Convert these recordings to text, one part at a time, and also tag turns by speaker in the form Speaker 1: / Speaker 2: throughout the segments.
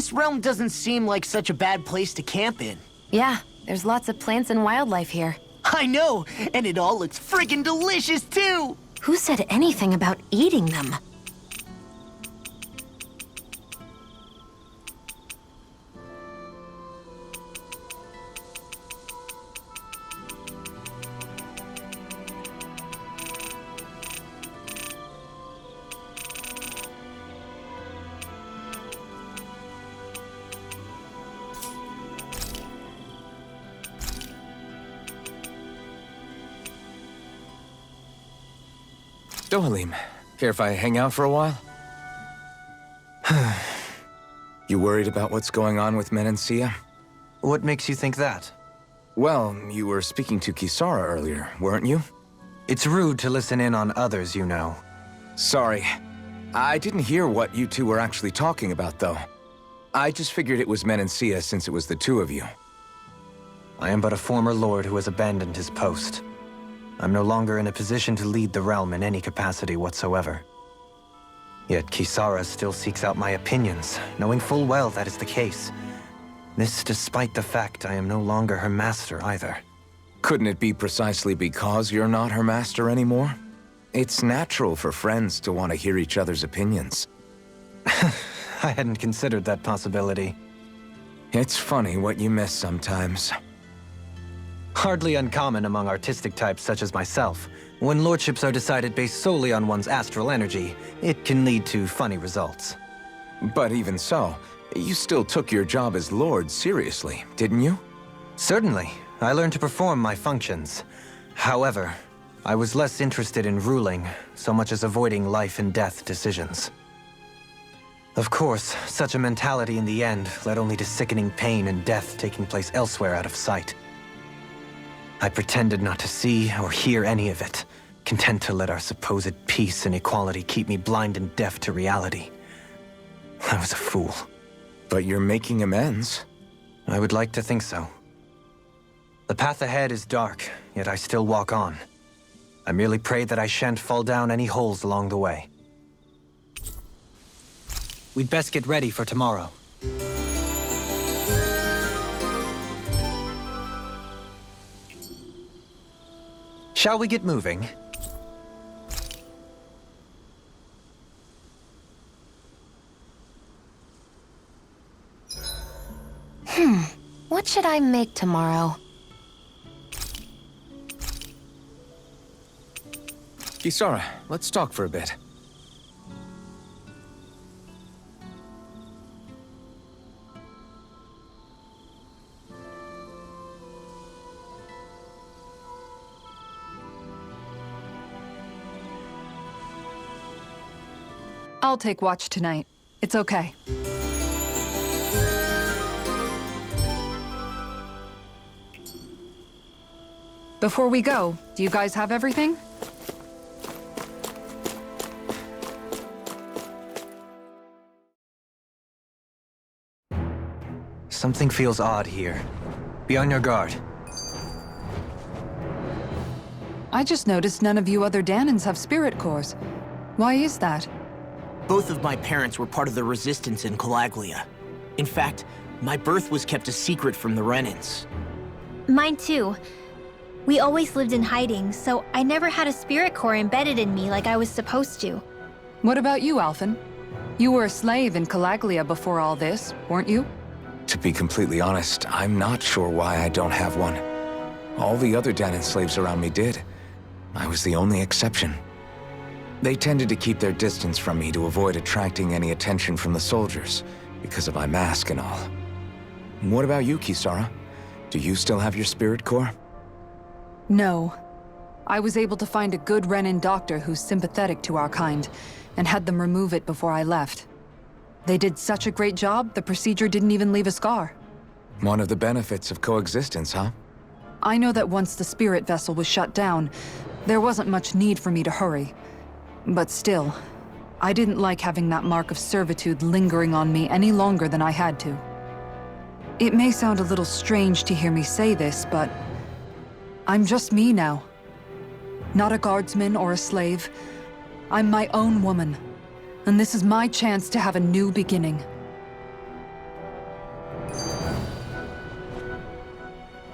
Speaker 1: This realm doesn't seem like such a bad place to camp in.
Speaker 2: Yeah, there's lots of plants and wildlife here.
Speaker 1: I know, and it all looks friggin' delicious too!
Speaker 2: Who said anything about eating them?
Speaker 3: Dohalim, care if I hang out for a while? You worried about what's going on with Menancia?
Speaker 4: What makes you think that?
Speaker 3: Well, you were speaking to Kisara earlier, weren't you?
Speaker 4: It's rude to listen in on others, you know.
Speaker 3: Sorry. I didn't hear what you two were actually talking about, though. I just figured it was Menancia since it was the two of you.
Speaker 4: I am but a former lord who has abandoned his post. I'm no longer in a position to lead the realm in any capacity whatsoever. Yet Kisara still seeks out my opinions, knowing full well that is the case. This despite the fact I am no longer her master either.
Speaker 3: Couldn't it be precisely because you're not her master anymore? It's natural for friends to want to hear each other's opinions.
Speaker 4: I hadn't considered that possibility.
Speaker 3: It's funny what you miss sometimes.
Speaker 4: Hardly uncommon among artistic types such as myself. When lordships are decided based solely on one's astral energy, it can lead to funny results.
Speaker 3: But even so, you still took your job as lord seriously, didn't you?
Speaker 4: Certainly. I learned to perform my functions. However, I was less interested in ruling, so much as avoiding life and death decisions. Of course, such a mentality in the end led only to sickening pain and death taking place elsewhere out of sight. I pretended not to see or hear any of it, content to let our supposed peace and equality keep me blind and deaf to reality. I was a fool.
Speaker 3: But you're making amends.
Speaker 4: I would like to think so. The path ahead is dark, yet I still walk on. I merely pray that I shan't fall down any holes along the way. We'd best get ready for tomorrow. Shall we get moving?
Speaker 2: What should I make tomorrow?
Speaker 3: Kisara, let's talk for a bit.
Speaker 5: I'll take watch tonight. It's okay. Before we go, do you guys have everything?
Speaker 4: Something feels odd here. Be on your guard.
Speaker 5: I just noticed none of you other Danans have spirit cores. Why is that?
Speaker 1: Both of my parents were part of the resistance in Calaglia. In fact, my birth was kept a secret from the Renans.
Speaker 6: Mine too. We always lived in hiding, so I never had a spirit core embedded in me like I was supposed to.
Speaker 5: What about you, Alphen? You were a slave in Calaglia before all this, weren't you?
Speaker 3: To be completely honest, I'm not sure why I don't have one. All the other Danan slaves around me did. I was the only exception. They tended to keep their distance from me to avoid attracting any attention from the soldiers, because of my mask and all. What about you, Kisara? Do you still have your spirit core?
Speaker 5: No. I was able to find a good Renan doctor who's sympathetic to our kind, and had them remove it before I left. They did such a great job, the procedure didn't even leave a scar.
Speaker 3: One of the benefits of coexistence, huh?
Speaker 5: I know that once the spirit vessel was shut down, there wasn't much need for me to hurry. But still, I didn't like having that mark of servitude lingering on me any longer than I had to. It may sound a little strange to hear me say this, but I'm just me now. Not a guardsman or a slave. I'm my own woman, and this is my chance to have a new beginning.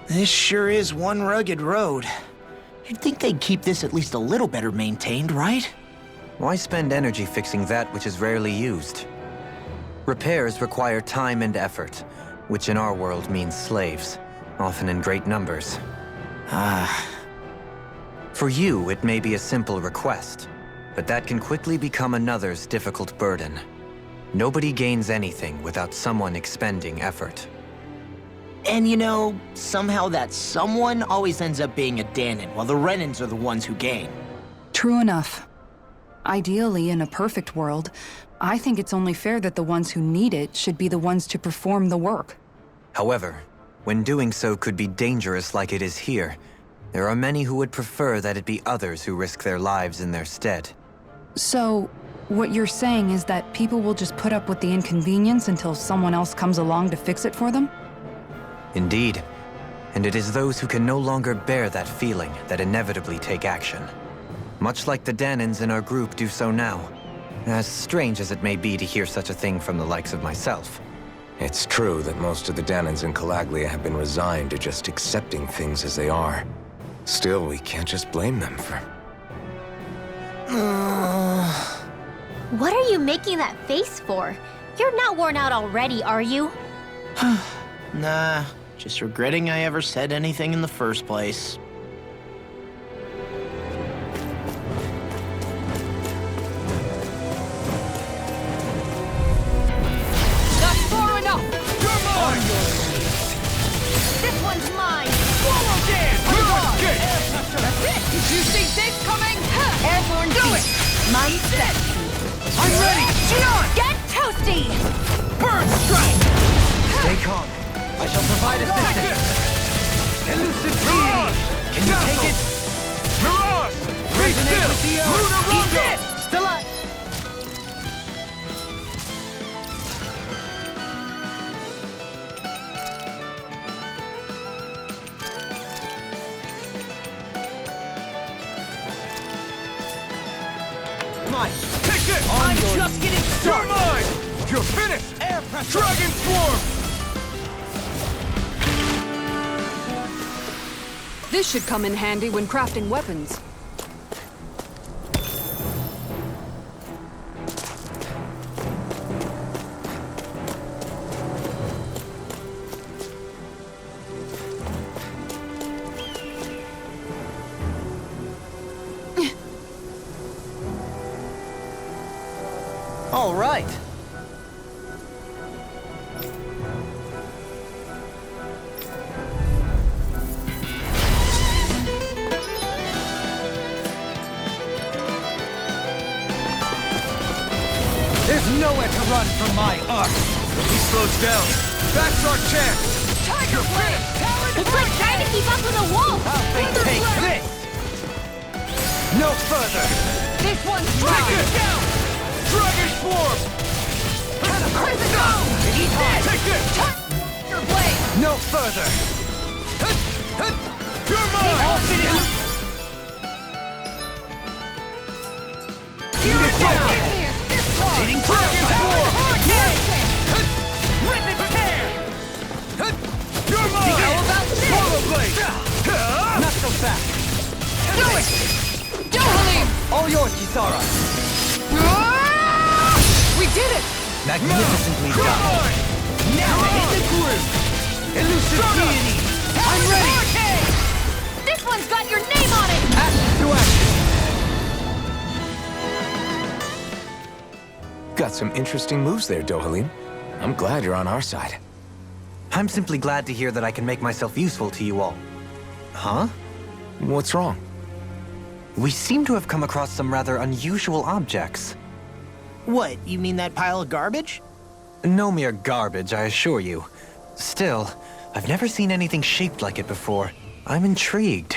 Speaker 1: This sure is one rugged road. You'd think they'd keep this at least a little better maintained, right?
Speaker 4: Why spend energy fixing that which is rarely used? Repairs require time and effort, which in our world means slaves, often in great numbers. For you, it may be a simple request, but that can quickly become another's difficult burden. Nobody gains anything without someone expending effort.
Speaker 1: And you know, somehow that someone always ends up being a Danon, while the Renans are the ones who gain.
Speaker 5: True enough. Ideally, in a perfect world, I think it's only fair that the ones who need it should be the ones to perform the work.
Speaker 4: However, when doing so could be dangerous like it is here, there are many who would prefer that it be others who risk their lives in their stead.
Speaker 5: So, what you're saying is that people will just put up with the inconvenience until someone else comes along to fix it for them?
Speaker 4: Indeed. And it is those who can no longer bear that feeling that inevitably take action. Much like the Danons in our group do so now. As strange as it may be to hear such a thing from the likes of myself.
Speaker 3: It's true that most of the Danons in Calaglia have been resigned to just accepting things as they are. Still, we can't just blame them for...
Speaker 6: What are you making that face for? You're not worn out already, are you?
Speaker 1: Nah, just regretting I ever said anything in the first place.
Speaker 7: That's far enough!
Speaker 8: You're mine!
Speaker 7: This one's mine!
Speaker 8: Swallow dance!
Speaker 7: That's it! Did you see this coming? Airborne do it! Mine set!
Speaker 8: I'm ready! Shion!
Speaker 7: Get toasty!
Speaker 8: Burn strike!
Speaker 4: Stay calm. I shall provide assistance.
Speaker 8: Elusive Mirage!
Speaker 4: Can you take it?
Speaker 8: Mirage! Be still! Lunar Rondo!
Speaker 7: Still up!
Speaker 8: Take it!
Speaker 7: I'm just getting
Speaker 8: You're
Speaker 7: started!
Speaker 8: mine! You're finished!
Speaker 7: Air pressure!
Speaker 8: Dragon Swarm!
Speaker 5: This should come in handy when crafting weapons.
Speaker 4: All right.
Speaker 8: There's nowhere to run from my arc! He slows down. That's our chance!
Speaker 7: Tiger Blade!
Speaker 6: It's like trying to keep up with a wolf!
Speaker 8: Take this! No further!
Speaker 7: This one's
Speaker 8: Take
Speaker 7: dry!
Speaker 8: it! Down! Dragon Swarm!
Speaker 7: Crimson Go! Eat this!
Speaker 8: Take it!
Speaker 7: Tiger Blade!
Speaker 8: No further! You're mine!
Speaker 7: All finished!
Speaker 8: Here it goes!
Speaker 7: This one!
Speaker 8: Hitting Dragon Swarm!
Speaker 7: Rip and tear!
Speaker 8: You're mine!
Speaker 7: How about this?
Speaker 8: Swallow Blade!
Speaker 4: Not so fast.
Speaker 7: Do it! Dohalim!
Speaker 4: All yours, Kisara.
Speaker 7: We did it!
Speaker 4: Magnificently
Speaker 8: You're
Speaker 4: done.
Speaker 8: mine!
Speaker 7: Now to hit the group!
Speaker 8: Elusive Deity!
Speaker 7: I'm ready! This one's got your name on it!
Speaker 4: Action to action.
Speaker 3: Got some interesting moves there, Dohalim. I'm glad you're on our side.
Speaker 4: I'm simply glad to hear that I can make myself useful to you all. Huh?
Speaker 3: What's wrong?
Speaker 4: We seem to have come across some rather unusual objects.
Speaker 1: What, you mean that pile of garbage?
Speaker 4: No mere garbage, I assure you. Still, I've never seen anything shaped like it before. I'm intrigued.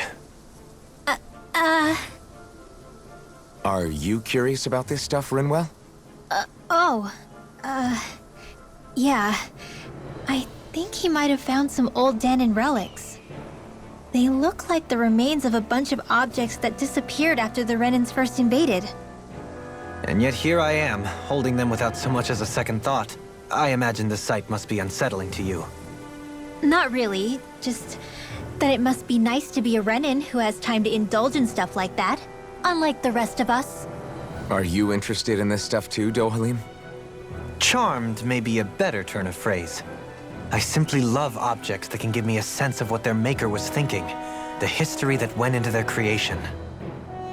Speaker 3: Are you curious about this stuff, Rinwell?
Speaker 6: Yeah. I think he might have found some old Danon relics. They look like the remains of a bunch of objects that disappeared after the Renans first invaded.
Speaker 4: And yet here I am, holding them without so much as a second thought. I imagine the sight must be unsettling to you.
Speaker 6: Not really, just that it must be nice to be a Renin who has time to indulge in stuff like that, unlike the rest of us.
Speaker 3: Are you interested in this stuff too, Dohalim?
Speaker 4: Charmed may be a better turn of phrase. I simply love objects that can give me a sense of what their maker was thinking, the history that went into their creation.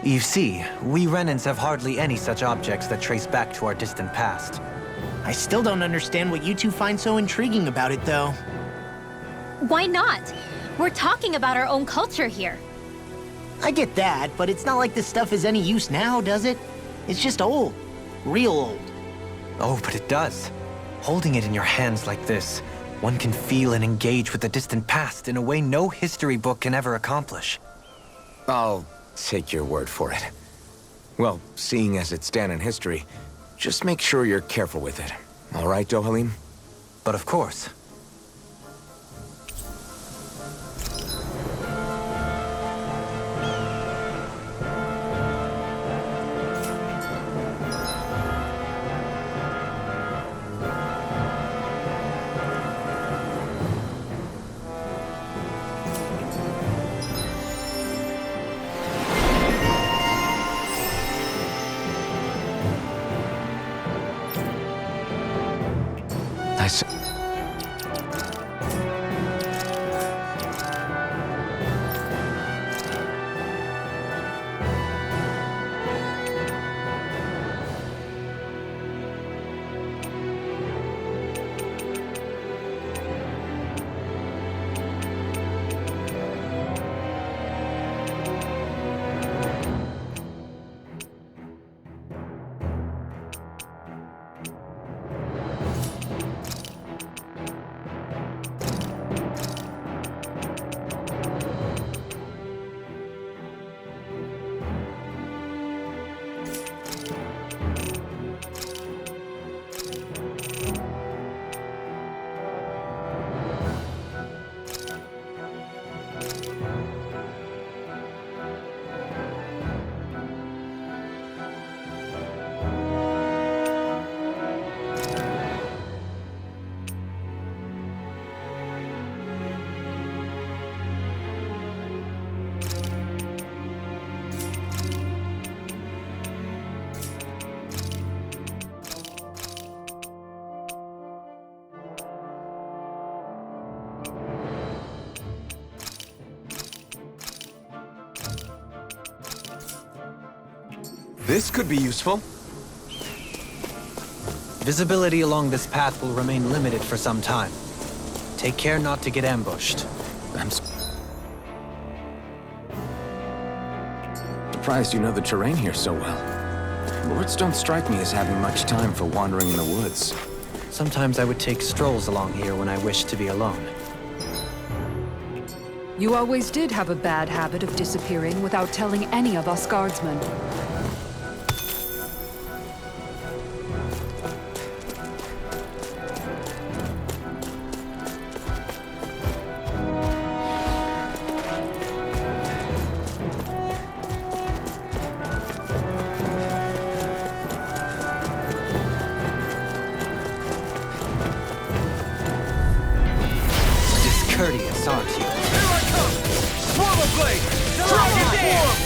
Speaker 4: You see, we Renins have hardly any such objects that trace back to our distant past.
Speaker 1: I still don't understand what you two find so intriguing about it, though.
Speaker 6: Why not? We're talking about our own culture here.
Speaker 1: I get that, but it's not like this stuff is any use now, does it? It's just old. Real old.
Speaker 4: Oh, but it does. Holding it in your hands like this, one can feel and engage with the distant past in a way no history book can ever accomplish.
Speaker 3: I'll take your word for it. Well, seeing as it's Dan in history, just make sure you're careful with it. All right, Dohalim?
Speaker 4: But of course.
Speaker 3: This could be useful.
Speaker 4: Visibility along this path will remain limited for some time. Take care not to get ambushed.
Speaker 3: I'm surprised you know the terrain here so well. Lords don't strike me as having much time for wandering in the woods.
Speaker 4: Sometimes I would take strolls along here when I wished to be alone.
Speaker 5: You always did have a bad habit of disappearing without telling any of us guardsmen.
Speaker 4: Discourteous, aren't you?
Speaker 8: Here I come! Swallow blade! Dragon form!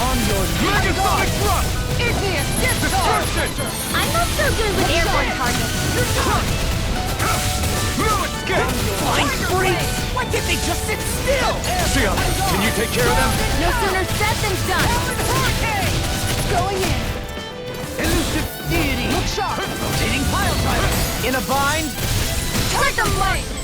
Speaker 8: On your dragon sonic thrust! Destruction!
Speaker 6: I'm not so good with airborne targets.
Speaker 8: Move it, skip!
Speaker 1: Flying freaks! Why can't they just sit still?
Speaker 8: Sia, can you take care of them?
Speaker 6: No sooner said than done.
Speaker 7: Going in.
Speaker 1: Elusive deity!
Speaker 7: Look sharp.
Speaker 1: Rotating pile driver! In a bind?
Speaker 7: Take them light.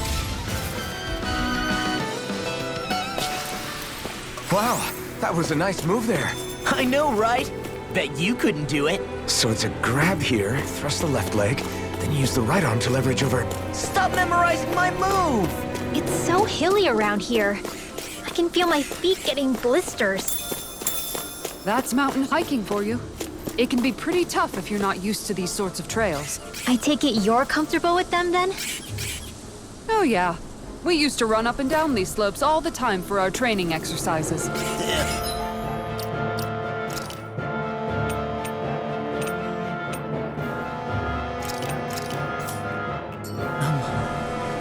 Speaker 3: Wow, that was a nice move there.
Speaker 1: I know, right? Bet you couldn't do it.
Speaker 3: So it's a grab here, thrust the left leg, then use the right arm to leverage over.
Speaker 1: Stop memorizing my move!
Speaker 6: It's so hilly around here. I can feel my feet getting blisters.
Speaker 5: That's mountain hiking for you. It can be pretty tough if you're not used to these sorts of trails.
Speaker 6: I take it you're comfortable with them then?
Speaker 5: Oh yeah. We used to run up and down these slopes all the time for our training exercises.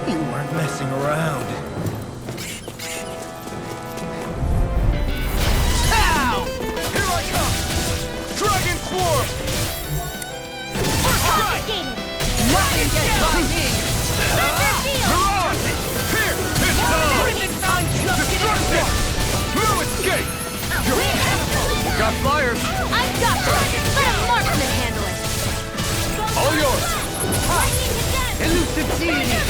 Speaker 1: You weren't messing around.
Speaker 8: Swarm! First strike!
Speaker 7: Nothing gets by me!
Speaker 8: Mirage! Here! This time! Destruction! No escape! Got flyers!
Speaker 7: I've got this! Let a marksman handle it!
Speaker 8: All yours!
Speaker 7: Elusive deity!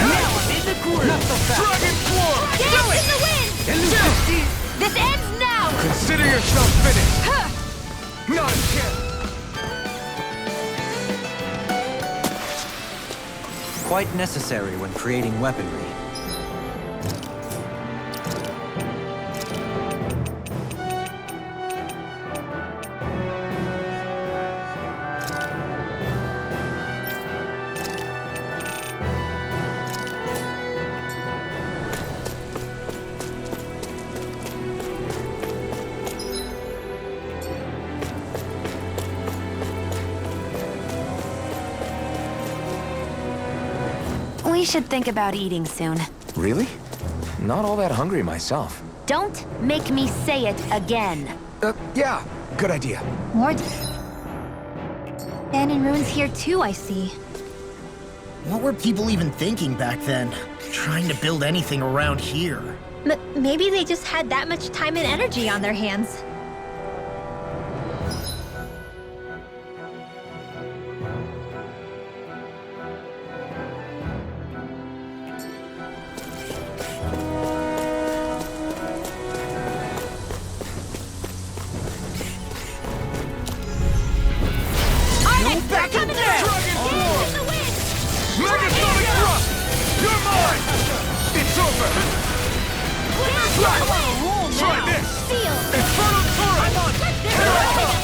Speaker 7: Now I'm in the groove!
Speaker 8: Not so fast! Dragon Swarm!
Speaker 7: Dance in the wind! Elusive deity! This ends now!
Speaker 8: Consider yourself finished! Not a chance!
Speaker 4: Quite necessary when creating weaponry.
Speaker 2: We should think about eating soon.
Speaker 3: Really? Not all that hungry myself.
Speaker 2: Don't make me say it again.
Speaker 3: Yeah, good idea.
Speaker 6: More Danon ruins here too, I see.
Speaker 1: What were people even thinking back then? Trying to build anything around here.
Speaker 6: Maybe they just had that much time and energy on their hands.
Speaker 8: Megasonic thrust! You're mine! It's over! Try this! Inferno turret! Here I come!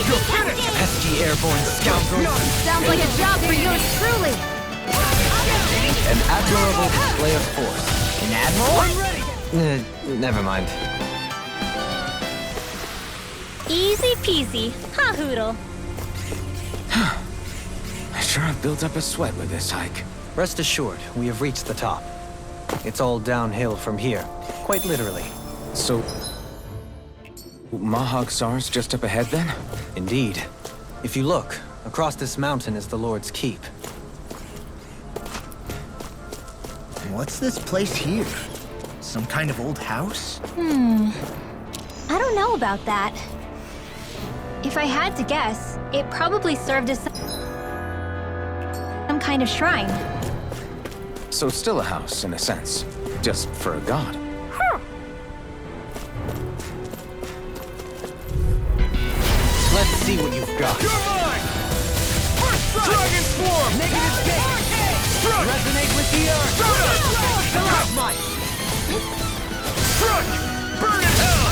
Speaker 8: You're finished!
Speaker 4: Pesky airborne scoundrels!
Speaker 7: Sounds like a job for yours truly!
Speaker 4: An admirable display of force.
Speaker 1: An admiral?
Speaker 4: Never mind.
Speaker 6: Easy peasy. Ha hoodle.
Speaker 3: I sure have built up a sweat with this hike.
Speaker 4: Rest assured, we have reached the top. It's all downhill from here, quite literally.
Speaker 3: So... Mahag Sar's just up ahead then?
Speaker 4: Indeed. If you look, across this mountain is the Lord's Keep.
Speaker 1: What's this place here? Some kind of old house?
Speaker 6: I don't know about that. If I had to guess, it probably served as some kind of shrine.
Speaker 3: So it's still a house, in a sense. Just for a god.
Speaker 4: Let's see what you've got.
Speaker 8: You're mine! First strike! Dragon Swarm!
Speaker 7: Negative gate!
Speaker 8: Strike!
Speaker 7: Resonate with the earth!
Speaker 8: Have
Speaker 7: might!
Speaker 8: Strike! Burn in hell!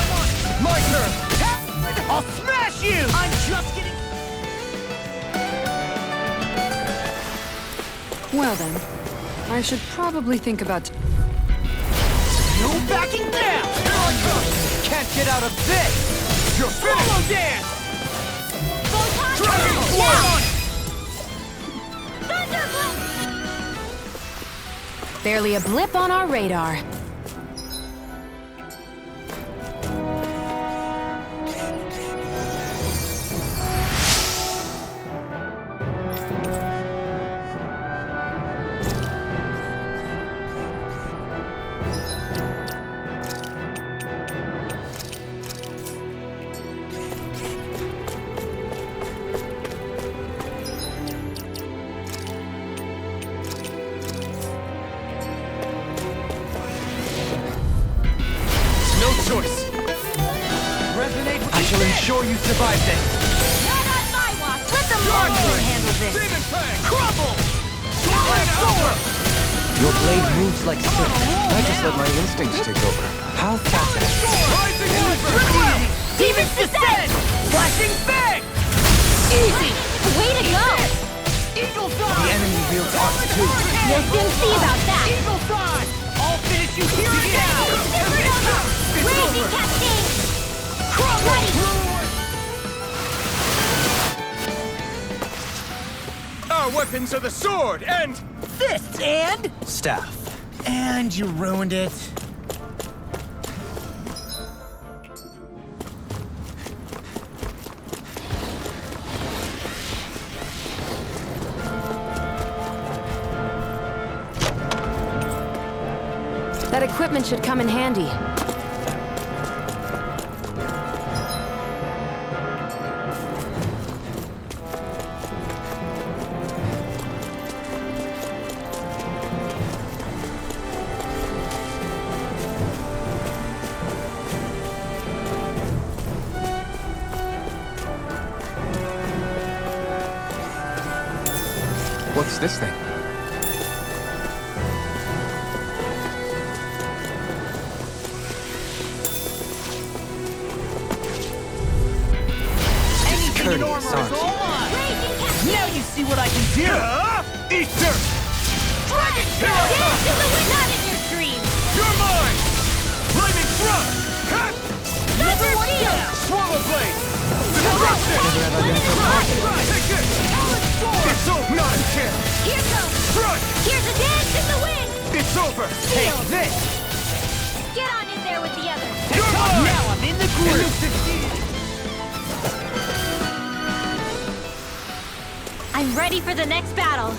Speaker 8: My turn!
Speaker 7: I'll smash you! I'm just getting...
Speaker 5: Well then, I should probably think about...
Speaker 7: No backing down!
Speaker 8: Here I come!
Speaker 7: Can't get out of this!
Speaker 8: You're finished!
Speaker 7: Follow dance!
Speaker 8: Dragon Swarm!
Speaker 2: Barely a blip on our radar.
Speaker 8: No choice!
Speaker 7: Resonate with
Speaker 4: I shall ensure you survive this.
Speaker 7: Not on my watch! Let the marksman handle this!
Speaker 8: Demon Fang! Crumble! Sword over!
Speaker 4: Your blade moves like silk.
Speaker 3: I just let my instincts take over.
Speaker 4: How fascinating.
Speaker 8: Rising Element!
Speaker 7: Demons descend! Flashing fang! Easy! Way to go! Eagle
Speaker 4: The
Speaker 7: side!
Speaker 4: enemy wields arc too.
Speaker 6: You'll soon see about that.
Speaker 7: Eagle side! I'll finish you here and now!
Speaker 6: Raging cascade.
Speaker 8: Our weapons are the sword and...
Speaker 1: Fists and...
Speaker 4: Staff.
Speaker 1: And you ruined it.
Speaker 2: That equipment should come in handy.
Speaker 3: What's this thing?
Speaker 4: Courteous, aren't you?
Speaker 7: Now you see what I can do!
Speaker 8: Eat dirt! Dragon Killer!
Speaker 6: Dance in the wind, not in your dreams!
Speaker 8: You're mine! Flaming thrust! Cut!
Speaker 6: Number shield!
Speaker 8: Swallow blade! Destruction! Take this! It's over! Not a chance!
Speaker 6: Here goes!
Speaker 8: Crush!
Speaker 6: Here's a dance in the wind!
Speaker 8: It's over!
Speaker 7: Take this!
Speaker 6: Get on in there with the others!
Speaker 8: You're mine!
Speaker 7: Now I'm in the groove!
Speaker 6: I'm ready for the next battle!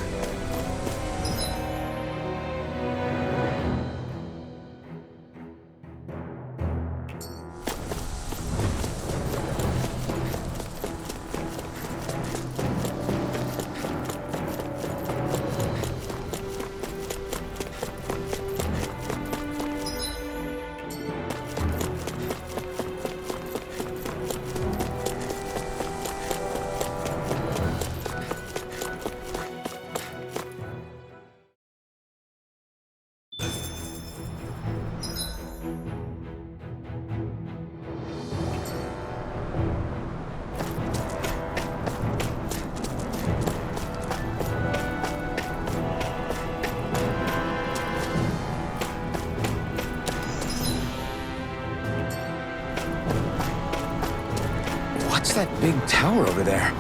Speaker 3: What's that big tower over there?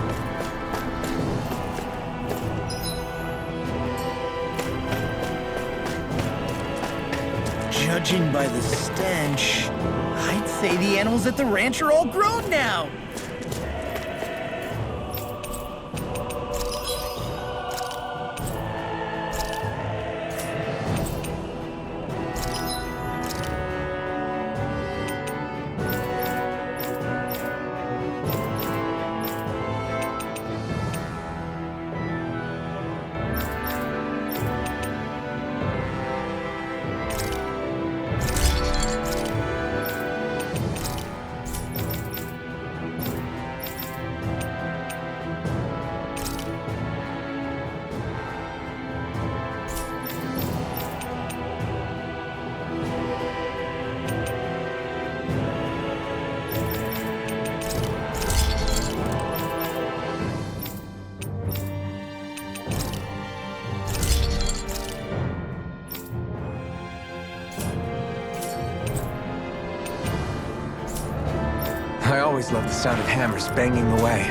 Speaker 7: Judging by the stench, I'd say the animals at the ranch are all grown now.
Speaker 3: I always loved the sound of hammers banging away.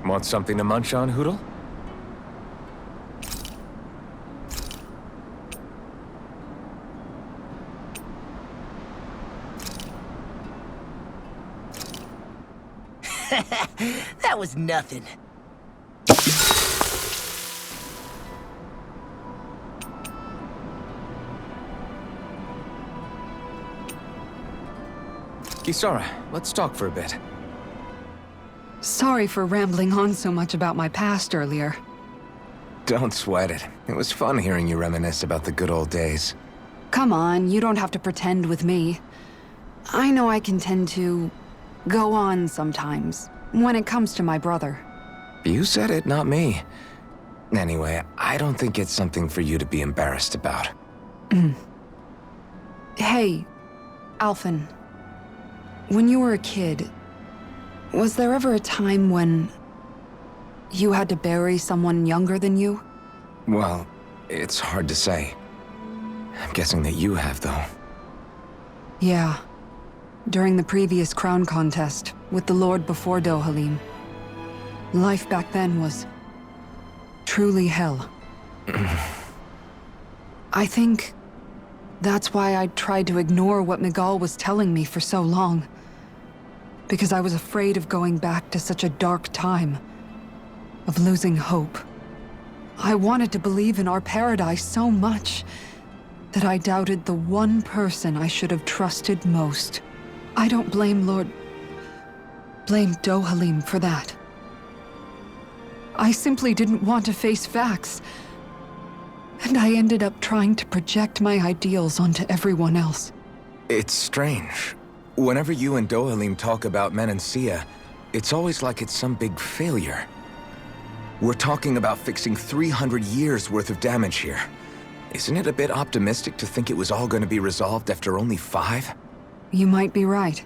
Speaker 3: Want something to munch on, Hootle?
Speaker 7: That was nothing.
Speaker 3: Kisara, let's talk for a bit.
Speaker 5: Sorry for rambling on so much about my past earlier.
Speaker 3: Don't sweat it. It was fun hearing you reminisce about the good old days.
Speaker 5: Come on, you don't have to pretend with me. I know I can tend to go on sometimes, when it comes to my brother.
Speaker 3: You said it, not me. Anyway, I don't think it's something for you to be embarrassed about.
Speaker 5: Hey, Alphen. When you were a kid, was there ever a time when you had to bury someone younger than you?
Speaker 3: Well, it's hard to say. I'm guessing that you have, though.
Speaker 5: Yeah. during the previous crown contest with the Lord before Dohalim. Life back then was truly hell. I think that's why I tried to ignore what Miguel was telling me for so long. Because I was afraid of going back to such a dark time, of losing hope. I wanted to believe in our paradise so much that I doubted the one person I should have trusted most. I don't blame blame Dohalim for that. I simply didn't want to face facts. And I ended up trying to project my ideals onto everyone else.
Speaker 3: It's strange. Whenever you and Dohalim talk about Menancia, it's always like it's some big failure. We're talking about fixing 300 years worth of damage here. Isn't it a bit optimistic to think it was all going to be resolved after only 5?
Speaker 5: You might be right.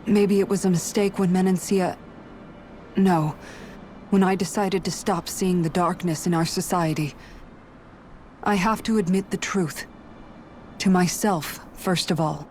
Speaker 5: Maybe it was a mistake when Menancia... No. When I decided to stop seeing the darkness in our society. I have to admit the truth. To myself, first of all.